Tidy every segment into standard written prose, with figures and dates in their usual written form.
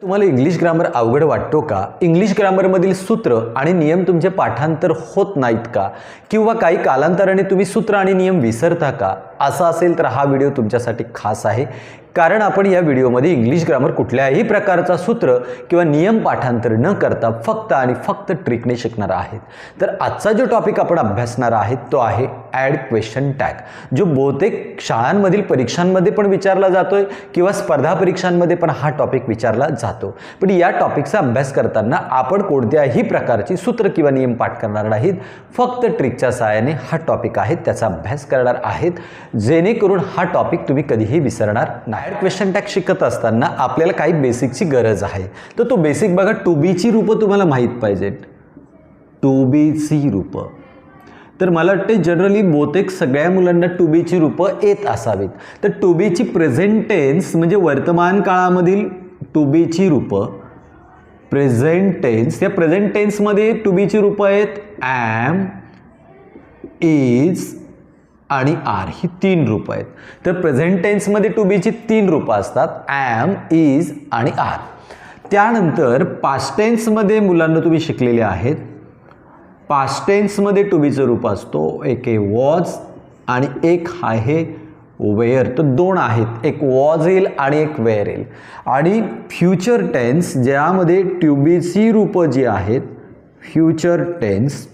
तुम्हाला English grammar अवघड वाटतो का? इंग्लिश ग्रामरमधील सूत्र आणि नियम तुमचे पाठांतर होत नाहीत का? किंवा काही कालांतराने तुम्ही सूत्र आणि नियम विसरता का? असं असेल तर हा व्हिडिओ तुमच्यासाठी खास आहे, कारण आपण या व्हिडिओमध्ये इंग्लिश ग्रामर कुठल्याही प्रकारचा सूत्र किंवा नियम पाठांतर न करता फक्त आणि फक्त ट्रिकने शिकणार आहेत. तर आजचा जो टॉपिक आपण अभ्यासणार आहोत तो आहे ॲड क्वेश्चन टॅग, जो बहुतेक शाळांमधील परीक्षांमध्ये पण विचारला जातोय किंवा स्पर्धा परीक्षांमध्ये पण हा टॉपिक विचारला जातो. पण या टॉपिकचा अभ्यास करताना आपण कोणत्याही प्रकारची सूत्र किंवा नियम पाठ करणार नाहीत, फक्त ट्रिकच्या सहाय्याने हा टॉपिक आहे त्याचा अभ्यास करणार आहेत, जेणेकरून हा टॉपिक तुम्ही कधीही विसरणार नाही. ॲड क्वेश्चन टॅग शिकत असताना आपल्याला काही बेसिकची गरज आहे. तर तो बेसिक बघा, टू बीची रूपं तुम्हाला माहीत पाहिजेत. टू बीची रूपं तर मला वाटते जनरली बहुतेक सगळ्या मुलांना टू बीची रूपं येत असावीत. तर टू बीची प्रेझेंट टेन्स म्हणजे वर्तमान काळामधील टू बीची रूपं, प्रेझेंट टेन्स, या प्रेझेंट टेन्समध्ये टू बीची रूपं आहेत ॲम, इज आणि आर, ही तीन रूपं आहेत. तर प्रेझेंट टेन्समध्ये टू बीची तीन रूपं असतात, ॲम, इज आणि आर. त्यानंतर पास्ट टेन्समध्ये मुलांना तुम्ही शिकलेले आहेत, पास्ट टेन्समध्ये टू बीचं रूप असतो, एक आहे वॉज आणि एक आहे वेअर. तर दोन आहेत, एक वॉज येईल आणि एक वेअर येईल. आणि फ्युचर टेन्स ज्यामध्ये टू बीची रूपं जी आहेत, फ्युचर टेन्स,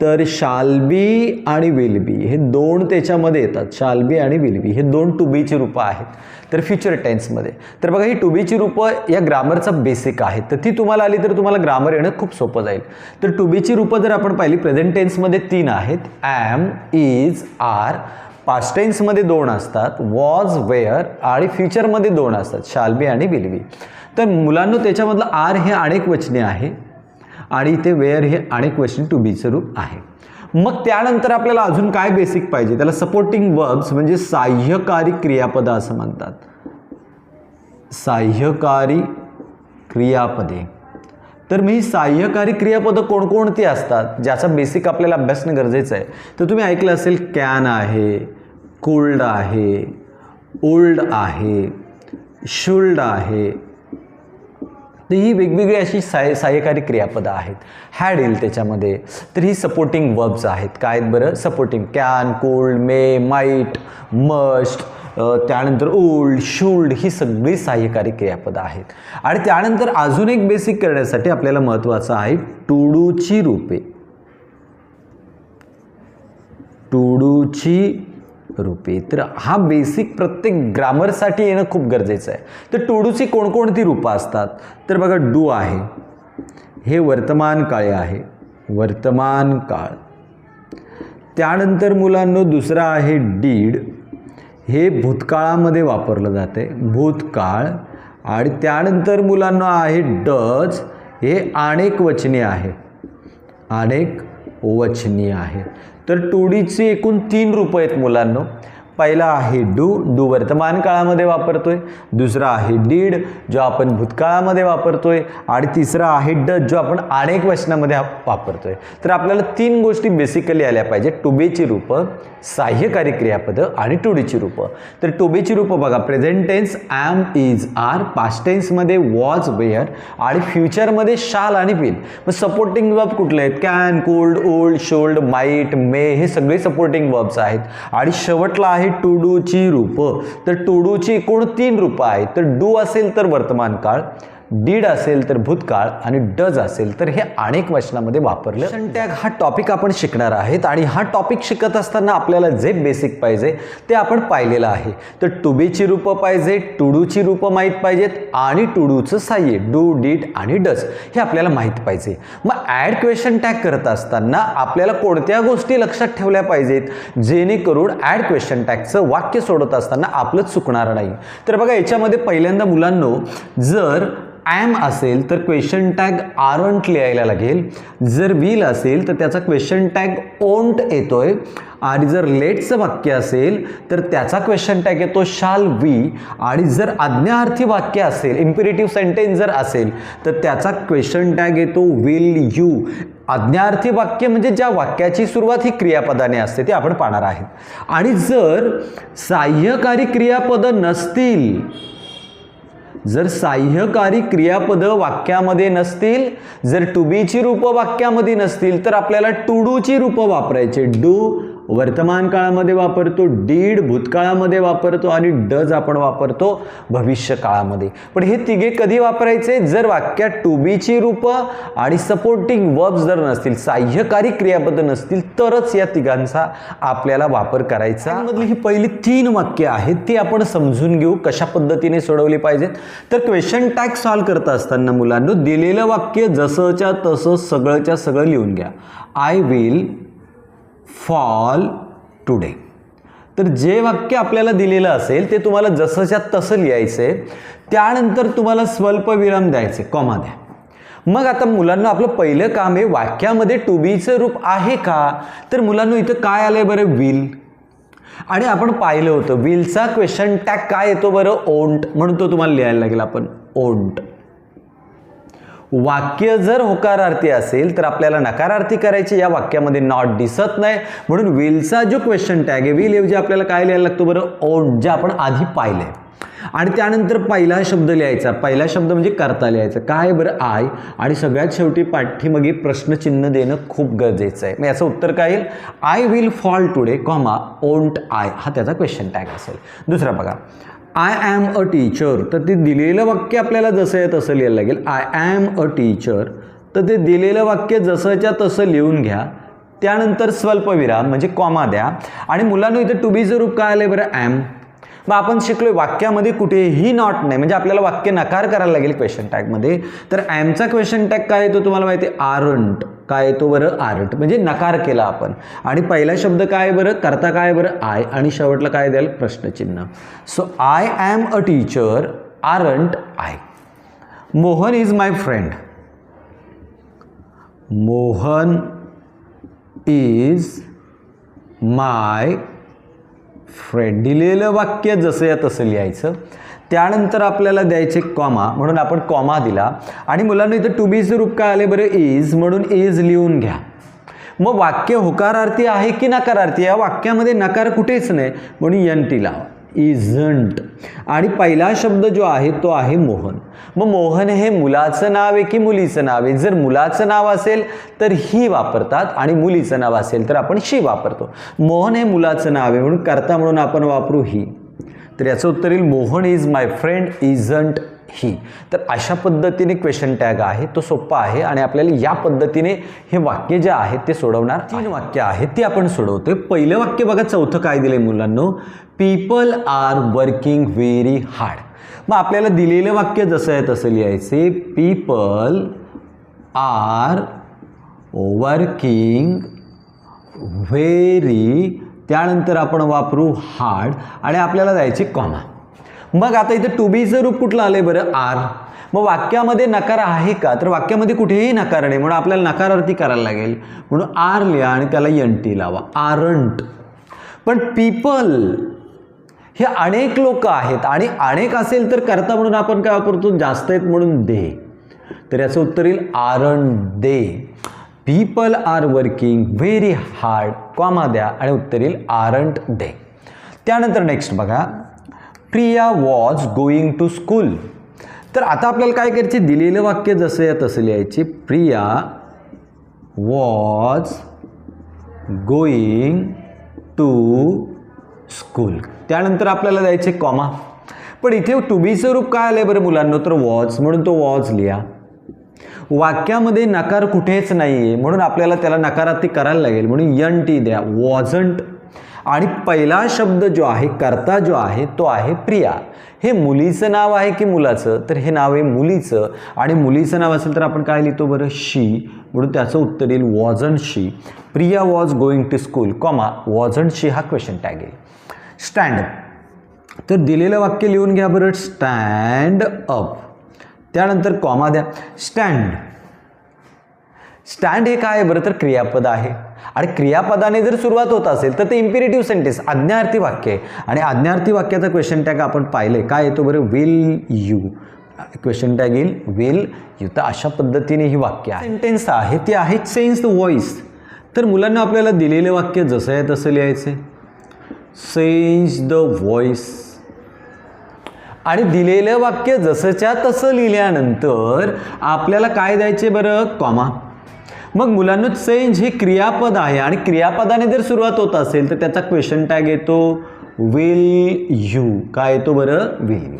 तर शाल बी आणि विल बी हे दोन त्याच्यामध्ये येतात. शाल बी आणि विल बी हे दोन टू बीची रूपं आहेत तर फ्युचर टेन्समध्ये. तर बघा, ही टू बीची रूपं या ग्रामरचा बेसिक आहे, तर ती तुम्हाला आली तर तुम्हाला ग्रामर येणं खूप सोपं जाईल. तर टू बीची रूपं जर आपण पाहिली, प्रेझेंट टेन्समध्ये तीन आहेत, ॲम, इज, आर. पास्ट टेन्समध्ये दोन असतात, वॉज, वेअर. आणि फ्युचरमध्ये दोन असतात, शाल बी आणि विल बी. तर मुलांना त्याच्यामधलं आर हे अनेक वचने आहे आणि इथे वेअर हे अनेक वचने टू बीचं रूप आहे. मग त्यानंतर आपल्याला अजून काय बेसिक पाहिजे, त्याला सपोर्टिंग वर्ब्स म्हणजे सहाय्यकारी क्रियापद असं म्हणतात. सहाय्यकारी क्रियापदे. तर मी सहाय्यकारी क्रियापदं कोणकोणती असतात ज्याचा बेसिक आपल्याला अभ्यासणं गरजेचं आहे. तर तुम्ही ऐकलं असेल, कॅन आहे, कुल्ड आहे, ओल्ड आहे, शुल्ड आहे. तर ही वेगवेगळी अशी सहाय्यकारी क्रियापदं आहेत. हॅड येईल त्याच्यामध्ये. तर ही सपोर्टिंग वर्ब्स आहेत. काय आहेत बरं? Supporting can, could, may, might, must, त्यानंतर ओल्ड, शुल्ड, ही सगळी सहाय्यकारी क्रियापदं आहेत. आणि त्यानंतर अजून एक बेसिक करण्यासाठी आपल्याला महत्त्वाचं आहे टू डूची रूपे. टू डूची रूपे. तर हा बेसिक प्रत्येक ग्रामरसाठी येणं खूप गरजेचं आहे. तर टू डूची कोणकोणती रूपं असतात, तर बघा, डू आहे, हे वर्तमान काळे आहे, वर्तमान काळ. त्यानंतर मुलांना दुसरा आहे डीड, हे भूतकाळामध्ये वापरलं जाते, भूतकाळ. आणि त्यानंतर मुलांना आहे डज, हे अनेक वचने आहे, अनेक वचनी आहे. तर टू डीची एकूण तीन रूपं आहेत मुलांना. पहिला आहे डू, डू वर्तमान काळामध्ये वापरतोय. दुसरा आहे डीड, जो आपण भूतकाळामध्ये वापरतोय. आणि तिसरा आहे डज, जो आपण अनेक वचनामध्ये वापरतोय. तर आपल्याला तीन गोष्टी बेसिकली आल्या पाहिजे, टू बीची रूपं, सहाय्यकारी क्रियापदं आणि टू डीची रूपं. तर टू बीची रूपं बघा, present tense am, is, are. Past टेन्समध्ये वॉज, वेअर. आणि फ्युचरमध्ये शाल आणि विल. मग सपोर्टिंग वर्ब कुठले आहेत? Can, could, would, should, might, may, हे सगळे सपोर्टिंग वर्ब्स आहेत. आणि शेवटला आहे टू डूची रूपं. तर टू डूची एकूण तीन रूपं आहेत. तर डू असेल तर वर्तमान काळ, डीड असेल तर भूतकाळ आणि डज असेल तर हे अनेक वचनामध्ये वापरलं. क्वेश्चन टॅग हा टॉपिक आपण शिकणार आहेत आणि हा टॉपिक शिकत असताना आपल्याला जे बेसिक पाहिजे ते आपण पाहिलेलं आहे. तर टू बीची रूपं पाहिजे, टू डूची रूपं माहीत पाहिजेत आणि टू डूचं साह्य, डू, डीड आणि डज हे आपल्याला माहीत पाहिजे. मग ॲड क्वेश्चन टॅग करत असताना आपल्याला कोणत्या गोष्टी लक्षात ठेवल्या पाहिजेत जेणेकरून ॲड क्वेश्चन टॅगचं वाक्य सोडत असताना आपलं चुकणार नाही. तर बघा, याच्यामध्ये पहिल्यांदा मुलांनो, जर ॲम असेल तर क्वेश्चन टॅग आरंट लिहायला लागेल. जर विल असेल तर त्याचा क्वेश्चन टॅग ओंट येतोय. आणि जर लेटचं वाक्य असेल तर त्याचा क्वेश्चन टॅग येतो शाल वी. आणि जर आज्ञार्थी वाक्य असेल, इम्पेरेटिव्ह सेंटेन्स जर असेल तर त्याचा क्वेश्चन टॅग येतो विल यू. आज्ञार्थी वाक्य म्हणजे ज्या वाक्याची सुरुवात ही क्रियापदाने असते ते आपण पाहणार आहेत. आणि जर सहाय्यकारी क्रियापदं नसतील जर साह्यकारी क्रियापद वाक्यामध्ये नसतील, जर टू बीची रूपं वाक्यामध्ये नसतील, तर आपल्याला टू डूची रूपं वापरायचे. डू वर्तमान काळामध्ये वापरतो, डीड भूतकाळामध्ये वापरतो आणि डज आपण वापरतो भविष्य काळामध्ये. पण हे तिघे कधी वापरायचे? जर वाक्यात टू बीची रूपं आणि सपोर्टिंग वर्ब्स जर नसतील, साह्यकारी क्रियापद नसतील, तरच या तिघांचा आपल्याला वापर करायचा. मधली ही पहिली 3 वाक्य आहेत ती आपण समजून घेऊ कशा पद्धतीने सोडवली पाहिजेत. तर क्वेश्चन टॅग सॉल्व करत असताना मुलांनो दिलेलं वाक्य जसंच्या तसं सगळंच्या सगळं लिहून घ्या. I will fall today. तर जे वाक्य आपल्याला दिलेलं असेल ते तुम्हाला जसंच्या तसं लिहायचंय. त्यानंतर तुम्हाला स्वल्पविराम द्यायचे, कॉमा द्या. मग आता मुलांना आपलं पहिलं काम आहे वाक्यामध्ये टू बीचं रूप आहे का? तर मुलांना इथं काय आलंय बरं? विल. आणि आपण पाहिलं होतं विलचा क्वेश्चन टॅग काय येतो बरं? ओंट. म्हणून तो तुम्हाला लिहायला लागेल आपण, ओंट. वाक्य जर होकारार्थी असेल तर आपल्याला नकारार्थी करायचे. या वाक्यामध्ये नॉट दिसत नाही म्हणून विलचा जो क्वेश्चन टॅग आहे विल ऐवजी आपल्याला काय लिहायला लागतो बरं? ओंट, जे आपण आधी पाहिलंय. आणि त्यानंतर पहिला शब्द लिहायचा. पहिला शब्द म्हणजे करता लिहायचा. काय बरं? आय. आणि सगळ्यात शेवटी पाठीमागे प्रश्नचिन्ह देणं खूप गरजेचं आहे. मग याचं उत्तर काय येईल? I will fall today, comma won't I, हा त्याचा क्वेश्चन टॅग असेल. दुसरा बघा, आय ॲम अ टीचर. तर ते दिलेलं वाक्य आपल्याला जसं आहे तसं लिहायला लागेल. I am a teacher. तर ते दिलेलं वाक्य जसंच्या तसं लिहून घ्या. त्यानंतर स्वल्पविराम म्हणजे कॉमा द्या. आणि मुलांना इथं टू बीचं रूप काय आलंय बरं? ॲम. मग आपण शिकलोय वाक्यामध्ये कुठेही नॉट नाही, म्हणजे आपल्याला वाक्य नकार करायला लागेल क्वेश्चन टॅगमध्ये. तर ॲमचा क्वेश्चन टॅग काय येतो तुम्हाला माहिती आहे? आरंट. काय येतो बरं? आरंट, म्हणजे नकार केला आपण. आणि पहिला शब्द काय बरं? करता काय बरं? आय. आणि शेवटला काय द्याल? प्रश्नचिन्ह. So I am a teacher, aren't I. Mohan is my friend. Mohan is my friend. दिलेलं वाक्य जसं या तसं लिहायचं. त्यानंतर आपल्याला द्यायचे कॉमा, म्हणून आपण कॉमा दिला. आणि मुलांना इथं टू बीचं रूप काय आले बरं? इज, म्हणून इज लिहून घ्या. मग वाक्य होकारार्थी आहे की नकारार्थी? या वाक्यामध्ये नकार कुठेच नाही म्हणून एन टी लावा, इजंट. आणि पहिला शब्द जो आहे तो आहे मोहन. मग मोहन हे मुलाचं नाव आहे की मुलीचं नाव आहे? जर मुलाचं नाव असेल तर ही वापरतात आणि मुलीचं नाव असेल तर आपण शी वापरतो. मोहन हे मुलाचं नाव आहे म्हणून करता म्हणून आपण वापरू ही. तर याचं उत्तर येईल Mohan is my friend, isn't he. तर अशा पद्धतीने क्वेश्चन टॅग आहे, तो सोपा आहे आणि आपल्याला या पद्धतीने हे वाक्य जे आहेत ते सोडवणार. 3 वाक्य आहेत ती आपण सोडवतोय. पहिलं वाक्य बघा, चौथं काय दिलंय मुलांनो? People are working very hard. मग आपल्याला दिलेलं वाक्य जसं आहे तसं लिहायचे. पीपल आर वर्किंग व्हेरी, त्यानंतर आपण वापरू हार्ड आणि आपल्याला द्यायचे कॉमा. मग आता इथे टू बीचं रूप कुठलं आलंय बरं? आर. मग वाक्यामध्ये नकार आहे का? तर वाक्यामध्ये कुठेही नकार नाही म्हणून आपल्याला नकारार्थी करायला लागेल म्हणून आर लिहा आणि त्याला एन टी लावा, आरंट. पण पीपल हे अनेक लोक आहेत आणि अनेक असेल तर करता म्हणून आपण काय वापरतो? जास्त आहेत म्हणून दे. तर याचं उत्तर येईल aren't they. People are working very hard, comma द्या आणि उत्तर येईल आरंट दे. त्यानंतर नेक्स्ट बघा, Priya was going to school. तर आता आपल्याला काय करायचे? दिलेलं वाक्य जसं या तसं लिहायचे. Priya was going to school. त्यानंतर आपल्याला द्यायचे कॉमा. पण इथे टू बीचं रूप काय आलंय बरं मुलांना? तर वॉज, म्हणून तो वॉज लिहा. वाक्यामध्ये नकार कुठेच नाही आहे म्हणून आपल्याला त्याला नकारार्थी करायला लागेल म्हणून एन टी द्या, वॉजंट. आणि पहिला शब्द जो आहे, करता जो आहे तो आहे प्रिया. हे मुलीचं नाव आहे की मुलाचं? तर हे नाव आहे मुलीचं. आणि मुलीचं नाव असेल तर आपण काय लिहितो बरं? शी. म्हणून त्याचं उत्तर येईल wasn't she. Priya was going to school, comma wasn't she हा क्वेश्चन टॅग येईल. स्टँड. तर दिलेलं वाक्य लिहून घ्या बरं, स्टँड अप. त्यानंतर कॉमा द्या. स्टँड. स्टँड हे काय आहे बरं? तर क्रियापद आहे आणि क्रियापदाने जर सुरुवात होत असेल तर ते इम्पेरेटिव्ह सेंटेन्स, आज्ञार्थी वाक्य आहे. आणि आज्ञार्थी वाक्याचा क्वेश्चन टॅग आपण पाहिले काय येतो बरं? Will you. क्वेश्चन टॅग येईल विल यू. तर अशा पद्धतीने ही वाक्य आहे. सेंटेन्स आहे ती आहे चेंज द व्हॉइस. तर मुलांना आपल्याला दिलेले वाक्य जसं आहे तसं लिहायचे. Change the voice. आणि दिलेलं वाक्य जसंच्या तसं लिहिल्यानंतर आपल्याला काय द्यायचे बरं, कॉमा. मग मुलांना चेंज हे क्रियापद आहे आणि क्रियापदाने जर सुरुवात होत असेल तर त्याचा क्वेश्चन टॅग येतो विल यू. काय येतो बरं, विल यू.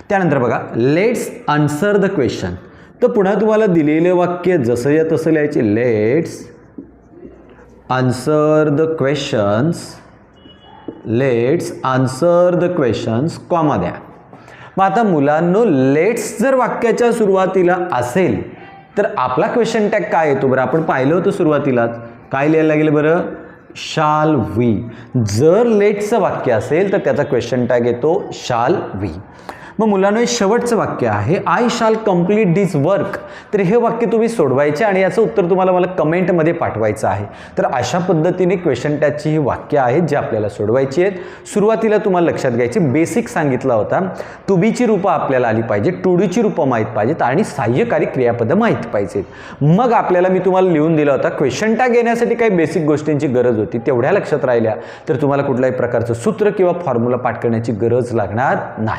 त्यानंतर बघा लेट्स आन्सर द क्वेश्चन. तर पुन्हा तुम्हाला दिलेलं वाक्य जसं या तसं लिहायचे. Let's answer the questions, let's answer the questions, comma द्या. मग आता मुलांनो लेट्स जर वाक्याच्या सुरुवातीला असेल तर आपला क्वेश्चन टॅग काय येतो बरं, आपण पाहिलं होतं सुरुवातीलाच. काय लिहायला गेलं बरं, शाल वी. जर लेट्सचं वाक्य असेल तर त्याचा क्वेश्चन टॅग येतो शाल वी. मग मुलांनो हे शेवटचं वाक्य आहे आय शाल कम्प्लीट दिस वर्क. तर हे वाक्य तुम्ही सोडवायचे आणि याचं उत्तर तुम्हाला मला कमेंटमध्ये पाठवायचं आहे. तर अशा पद्धतीने क्वेश्चन टॅगची ही वाक्य आहेत जी आपल्याला सोडवायची आहेत. सुरुवातीला तुम्हाला लक्षात घ्यायची बेसिक सांगितला होता. टू बीची रूपं आपल्याला आली पाहिजेत, टू डीची रूपं माहीत पाहिजेत आणि सहाय्यकारी क्रियापदं माहीत पाहिजेत. मग आपल्याला मी तुम्हाला लिहून दिला होता क्वेश्चन टॅग येण्यासाठी काही बेसिक गोष्टींची गरज होती. तेवढ्या लक्षात राहिल्या तर तुम्हाला कुठल्याही प्रकारचं सूत्र किंवा फॉर्म्युला पाठ करण्याची गरज लागणार नाही.